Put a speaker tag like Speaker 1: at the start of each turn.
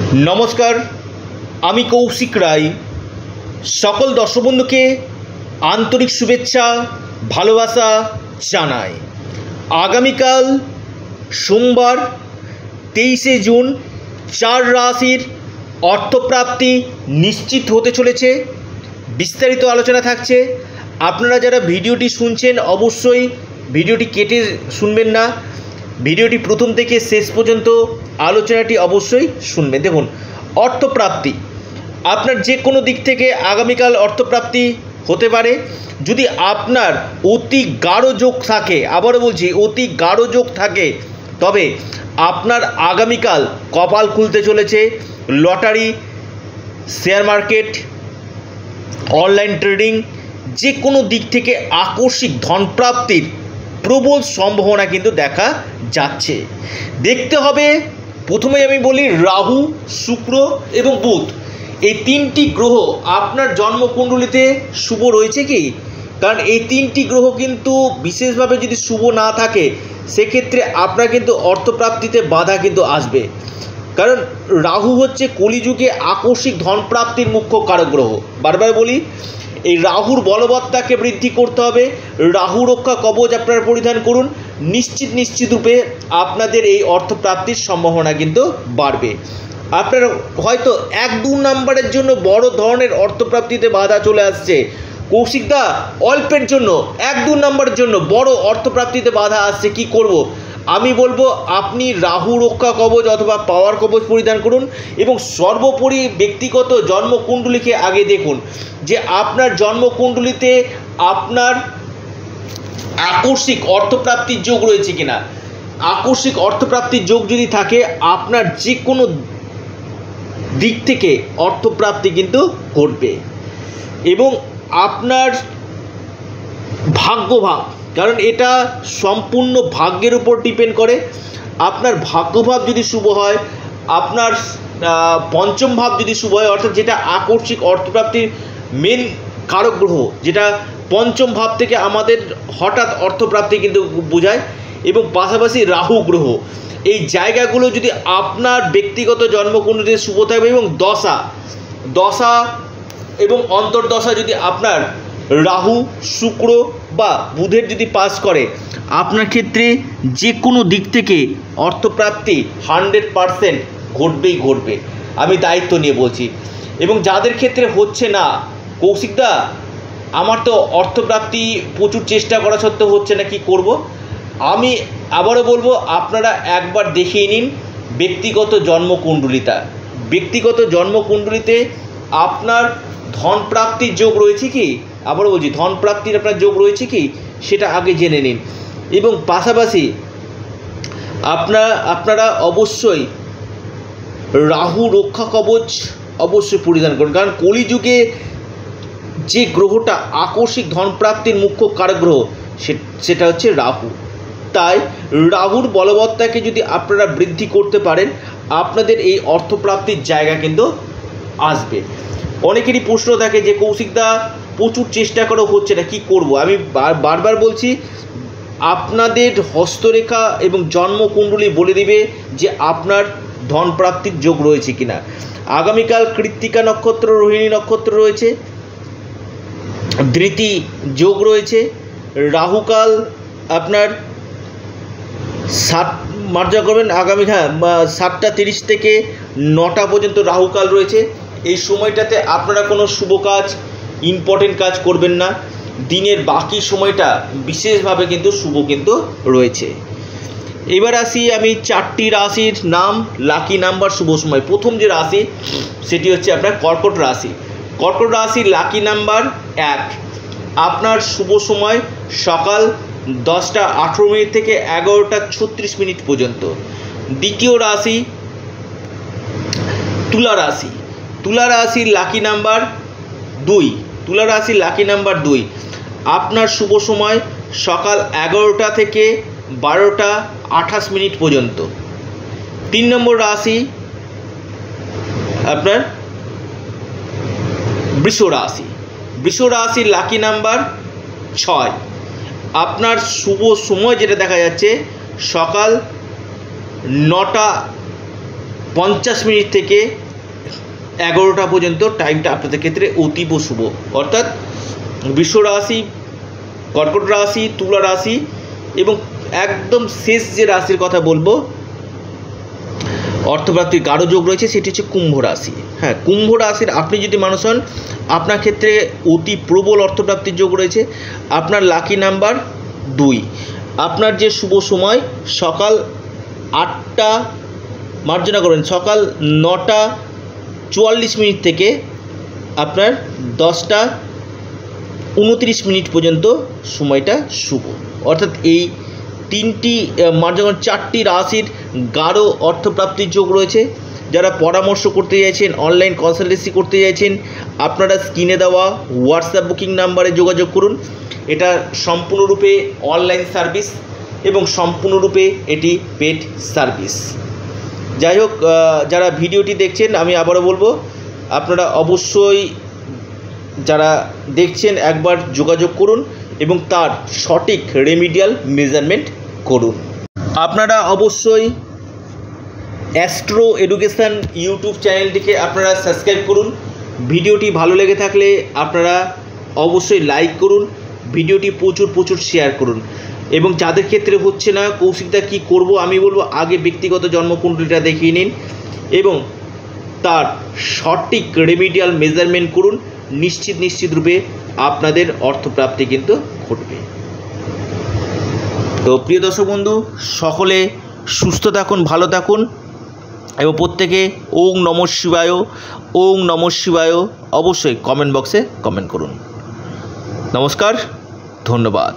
Speaker 1: नमस्कार आमी कौशिक राय सकल दर्शक बंधुके आंतरिक शुभेच्छा भालोबासा जानाई। आगामीकाल सोमवार 23 जून 4 राशिर अर्थप्राप्ति निश्चित होते चलेছে। विस्तारित आलोचना থাকছে। আপনারা যারা ভিডিওটি শুনছেন অবশ্যই ভিডিওটি কেটে শুনবেন না, ভিডিওটি প্রথম থেকে শেষ পর্যন্ত আলোচনাটি অবশ্যই শুনবেন। দেখুন, অর্থপ্রাপ্তি আপনার যে কোনো দিক থেকে আগামীকাল অর্থপ্রাপ্তি হতে পারে। যদি আপনার অতি গাঢ় যোগ থাকে, আবারও বলছি অতি গাঢ় যোগ থাকে, তবে আপনার আগামীকাল কপাল খুলতে চলেছে। Lottery, share market, online trading যে কোনো দিক থেকে আকস্মিক ধনপ্রাপ্তির প্রবল সম্ভাবনা কিন্তু দেখা যাচ্ছে। দেখতে হবে, প্রথমে আমি বলি রাহু, শুক্র এবং বুধ এই তিনটি গ্রহ আপনার জন্মকুণ্ডলিতে শুভ রয়েছে কি? কারণ এই তিনটি গ্রহ কিন্তু বিশেষভাবে যদি শুভ না থাকে সেক্ষেত্রে আপনার কিন্তু অর্থপ্রাপ্তিতে বাধা কিন্তু আসবে। কারণ রাহু হচ্ছে কলিযুগে আকস্মিক ধনপ্রাপ্তির মুখ্য কারক গ্রহ। বারবার বলি, এই রাহুর বলবত্তাকে বৃদ্ধি করতে হবে। রাহু রক্ষা কবচ আপনারা পরিধান করুন, নিশ্চিত রূপে আপনাদের এই অর্থপ্রাপ্তির সম্ভাবনা কিন্তু বাড়বে। আপনার হয়তো 1-2 নাম্বারের জন্য বড় ধরনের অর্থপ্রাপ্তিতে বাধা চলে আসছে। কৌশিকদা অল্পের জন্য 1-2 নাম্বারের জন্য বড় অর্থপ্রাপ্তিতে বাধা আসছে, কি করব? আমি বলবো আপনি রাহু রক্ষা কবচ অথবা পাওয়ার কবচ পরিধান করুন এবং সর্বোপরি ব্যক্তিগত জন্মকুণ্ডলীকে আগে দেখুন যে আপনার জন্মকুণ্ডলীতে আপনার আকস্মিক অর্থপ্রাপ্তির যোগ রয়েছে কিনা। আকস্মিক অর্থপ্রাপ্তির যোগ যদি থাকে আপনার যে কোনো দিক থেকে অর্থপ্রাপ্তি কিন্তু ঘটবে। এবং আপনার ভাগ্যভাব, কারণ এটা সম্পূর্ণ ভাগ্যের উপর ডিপেন্ড করে। আপনার ভাগ্যভাব যদি শুভ হয়, আপনার পঞ্চম ভাব যদি শুভ হয়, অর্থাৎ যেটা আকস্মিক অর্থপ্রাপ্তির মেন কারক গ্রহ, যেটা পঞ্চম ভাব থেকে আমাদের হঠাৎ অর্থপ্রাপ্তি কিন্তু বোঝায়, এবং পাশাপাশি রাহু গ্রহ, এই জায়গাগুলো যদি আপনার ব্যক্তিগত জন্মকুণ্ডলীতে শুভ থাকবে এবং দশা এবং অন্তর্দশা যদি আপনার রাহু, শুক্র বা বুধের যদি পাস করে, আপনার ক্ষেত্রে যে কোনো দিক থেকে অর্থপ্রাপ্তি 100% ঘটবে। আমি দায়িত্ব নিয়ে বলছি। এবং যাদের ক্ষেত্রে হচ্ছে না, কৌশিকদা আমার তো অর্থপ্রাপ্তি প্রচুর চেষ্টা করা সত্ত্বেও হচ্ছে না, কি করব? আমি আবারও বলবো আপনারা একবার দেখিয়ে নিন ব্যক্তিগত জন্মকুণ্ডলিতে আপনার ধনপ্রাপ্তির যোগ রয়েছে কি। আবারও বলছি, ধনপ্রাপ্তির আপনার যোগ রয়েছে কি সেটা আগে জেনে নিন। এবং পাশাপাশি আপনারা অবশ্যই রাহু রক্ষা কবচ অবশ্যই পরিধান করুন। কারণ কলিযুগে যে গ্রহটা আকস্মিক ধনপ্রাপ্তির মুখ্য কারক গ্রহ সেটা হচ্ছে রাহু। তাই রাহুর বলবত্তাকে যদি আপনারা বৃদ্ধি করতে পারেন, আপনাদের এই অর্থপ্রাপ্তির জায়গা কিন্তু আসবে। অনেকেরই প্রশ্ন থাকে যে কৌশিকদা প্রচুর চেষ্টা করেও হচ্ছে না, কি করব? আমি বারবার বলছি, আপনাদের হস্তরেখা এবং জন্মকুণ্ডলী বলে দিবে যে আপনার ধনপ্রাপ্তির যোগ রয়েছে কিনা। আগামীকাল কৃত্তিকা নক্ষত্র, রোহিণী নক্ষত্র রয়েছে, ধৃতি যোগ রয়েছে, রাহুকাল আপনার 7 মার্জা করবেন আগামী 7টা 30 থেকে 9টা পর্যন্ত রাহুকাল রয়েছে। এই সময়টাতে আপনারা কোনো শুভ কাজ, ইম্পর্টেন্ট কাজ করবেন না। দিনের বাকি সময়টা বিশেষভাবে কিন্তু শুভ কিন্তু রয়েছে। এবার আসি আমি 4টি রাশির নাম, লাকি নাম্বার, শুভ সময়। প্রথম যে রাশি সেটি হচ্ছে আপনার কর্কট রাশি। কর্কট রাশির লাকি নাম্বার 1। আপনার শুভ সময় সকাল 10টা 18 মিনিট থেকে 11টা 36 মিনিট পর্যন্ত। দ্বিতীয় রাশি তুলা রাশি। তুলা রাশির লাকি নাম্বার 2। তুলা রাশির লাকি নাম্বার 2। আপনার শুভ সময় সকাল 11টা থেকে 12টা 28 মিনিট পর্যন্ত। 3 নম্বর রাশি আপনার বৃষ রাশি। বৃষ রাশির লাকি নাম্বার 6। আপনার শুভ সময় যেটা দেখা যাচ্ছে সকাল 9টা 50 মিনিট থেকে 11টা পর্যন্ত টাইমটা আপনাদের ক্ষেত্রে অতীব শুভ। অর্থাৎ বৃষ রাশি, কর্কট রাশি, তুলা রাশি এবং একদম শেষ যে রাশির কথা বলবো অর্থপ্রাপ্তির গাঢ় যোগ রয়েছে সেটি হচ্ছে কুম্ভ রাশি। হ্যাঁ, কুম্ভ রাশির আপনি যদি মানুষ হন আপনার ক্ষেত্রে অতি প্রবল অর্থপ্রাপ্তির যোগ রয়েছে। আপনার লাকি নাম্বার 2। আপনার যে শুভ সময় সকাল 8টা, মার্জনা করবেন, সকাল 9টা 44 মিনিট থেকে আপনার 10টা 29 মিনিট পর্যন্ত সময়টা শুভ। অর্থাৎ এই 4টি রাশির গাঢ় অর্থপ্রাপ্তির যোগ রয়েছে। যারা পরামর্শ করতে চাইছেন, অনলাইন কনসালটেন্সি করতে চাইছেন, আপনারা স্ক্রিনে দেওয়া হোয়াটসঅ্যাপ বুকিং নাম্বারে যোগাযোগ করুন। এটা সম্পূর্ণরূপে অনলাইন সার্ভিস এবং সম্পূর্ণরূপে এটি পেড সার্ভিস। যাই হোক, যারা ভিডিওটি দেখছেন আমি আবারও বলবো আপনারা অবশ্যই যারা দেখছেন একবার যোগাযোগ করুন এবং তার সঠিক রেমিডিয়াল মেজারমেন্ট করুন। আপনারা অবশ্যই অ্যাস্ট্রো এডুকেশান ইউটিউব চ্যানেলটিকে আপনারা সাবস্ক্রাইব করুন। ভিডিওটি ভালো লেগে থাকলে আপনারা অবশ্যই লাইক করুন, ভিডিওটি প্রচুর শেয়ার করুন। এবং যাদের ক্ষেত্রে হচ্ছে না কৌশিকদা কী করব, আমি বলবো আগে ব্যক্তিগত জন্মকুণ্ডলীটা দেখিয়ে নিন এবং তার সঠিক রেমিডিয়াল মেজারমেন্ট করুন। নিশ্চিত রূপে আপনাদের অর্থপ্রাপ্তি কিন্তু ঘটবে। তো প্রিয় দর্শক বন্ধু, সকলে সুস্থ থাকুন, ভালো থাকুন এবং প্রত্যেকে ওং নমঃ শিবায় অবশ্যই কমেন্ট বক্সে কমেন্ট করুন। নমস্কার, ধন্যবাদ।